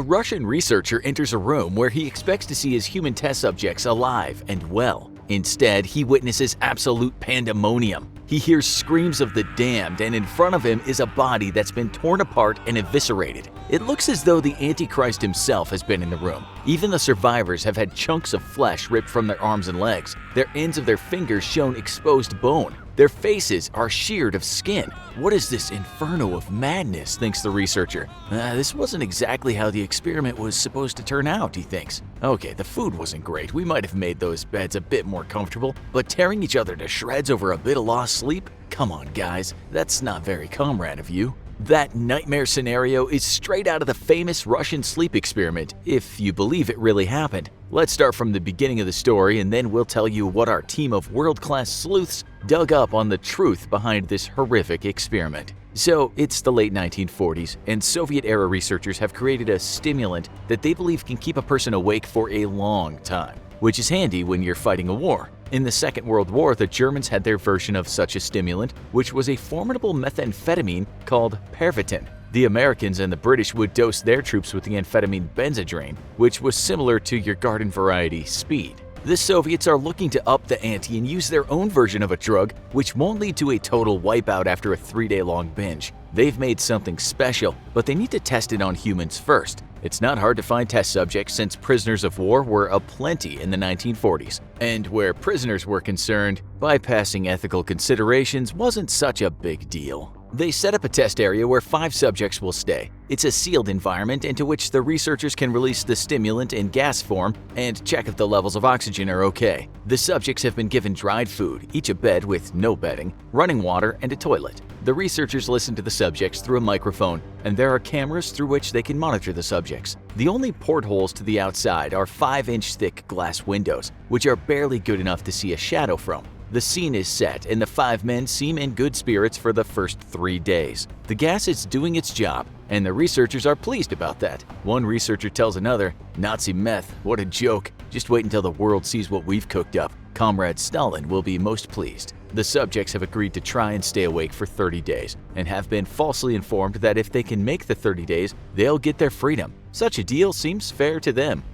A Russian researcher enters a room where he expects to see his human test subjects alive and well. Instead, he witnesses absolute pandemonium. He hears screams of the damned, and in front of him is a body that's been torn apart and eviscerated. It looks as though the Antichrist himself has been in the room. Even the survivors have had chunks of flesh ripped from their arms and legs, their ends of their fingers shown exposed bone. Their faces are sheared of skin. What is this inferno of madness, thinks the researcher. This wasn't exactly how the experiment was supposed to turn out, he thinks. Okay, the food wasn't great. We might have made those beds a bit more comfortable, but tearing each other to shreds over a bit of lost sleep? Come on, guys, that's not very comrade of you. That nightmare scenario is straight out of the famous Russian sleep experiment, if you believe it really happened. Let's start from the beginning of the story, and then we'll tell you what our team of world-class sleuths dug up on the truth behind this horrific experiment. So, it's the late 1940s, and Soviet-era researchers have created a stimulant that they believe can keep a person awake for a long time, which is handy when you're fighting a war. In the Second World War, the Germans had their version of such a stimulant, which was a formidable methamphetamine called Pervitin. The Americans and the British would dose their troops with the amphetamine Benzedrine, which was similar to your garden variety speed. The Soviets are looking to up the ante and use their own version of a drug, which won't lead to a total wipeout after a 3-day-long binge. They've made something special, but they need to test it on humans first. It's not hard to find test subjects since prisoners of war were aplenty in the 1940s. And where prisoners were concerned, bypassing ethical considerations wasn't such a big deal. They set up a test area where 5 subjects will stay. It's a sealed environment into which the researchers can release the stimulant in gas form and check if the levels of oxygen are okay. The subjects have been given dried food, each a bed with no bedding, running water, and a toilet. The researchers listen to the subjects through a microphone, and there are cameras through which they can monitor the subjects. The only portholes to the outside are 5-inch thick glass windows, which are barely good enough to see a shadow from. The scene is set, and the 5 men seem in good spirits for the first 3 days. The gas is doing its job, and the researchers are pleased about that. One researcher tells another, "Nazi meth, what a joke. Just wait until the world sees what we've cooked up. Comrade Stalin will be most pleased." The subjects have agreed to try and stay awake for 30 days, and have been falsely informed that if they can make the 30 days, they'll get their freedom. Such a deal seems fair to them.